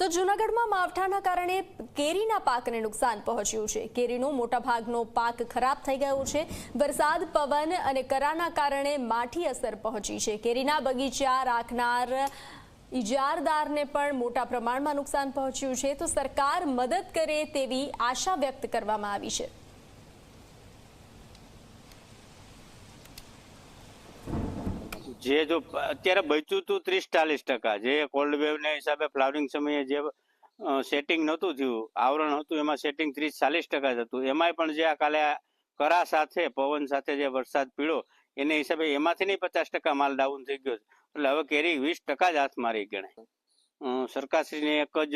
તો જૂનાગઢમાં માવઠાના કારણે કેરીના પાકને નુકસાન પહોંચ્યું છે। કેરીનો મોટાભાગનો પાક ખરાબ થઈ ગયો છે। વરસાદ, પવન અને કરાના કારણે માઠી અસર પહોંચી છે। કેરીના બગીચા રાખનાર ઇજારદારને પણ મોટા પ્રમાણમાં નુકસાન પહોંચ્યું છે। તો સરકાર મદદ કરે તેવી આશા વ્યક્ત કરવામાં આવી છે। જે જો અત્યારે બચ્યું હતું 30-40%, જે કોલ્ડ વેવ ને હિસાબે ફ્લાવરિંગ સમયે જે સેટિંગ નહોતું થયું, આવરણ હતું, એમાં સેટિંગ 30-40% જ હતું। એમાંય પણ જે આ કાલે કરા સાથે પવન સાથે જે વરસાદ પીડ્યો એને હિસાબે એમાંથી નહીં 50% માલ ડાઉન થઈ ગયો છે। એટલે હવે કેરી 20% જ હાથ મારી ગણાય। સરકારશ્રીને એક જ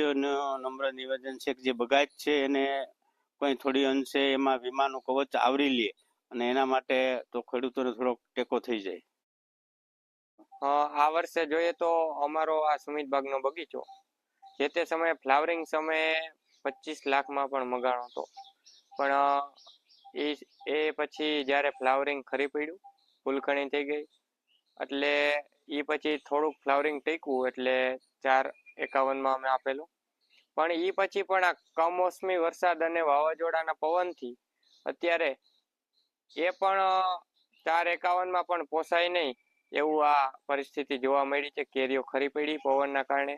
નમ્ર નિવેદન છે કે જે બગાયત છે એને કોઈ થોડી અંશે એમાં વીમાનું કવચ આવરી લે અને એના માટે તો ખેડૂતોને થોડોક ટેકો થઈ જાય। આ વર્ષે જોઈએ તો અમારો આ સુમિત બાગનો બગીચો જે તે સમયે ફ્લાવરિંગ સમયે 25 લાખમાં પણ મગાણો હતો, પણ એ પછી જ્યારે ફ્લાવરિંગ ખરી પડ્યું, ફૂલકણી થઈ ગઈ, એટલે એ પછી થોડુંક ફ્લાવરિંગ ટેક્યું એટલે 451માં અમે આપેલું। પણ એ પછી પણ આ કમોસમી વરસાદ અને વાવાઝોડાના પવનથી અત્યારે એ પણ 451માં પણ પોસાય નહીં એવું આ પરિસ્થિતિ જોવા મળી છે। કેરીઓ ખરી પડી પવનના કારણે।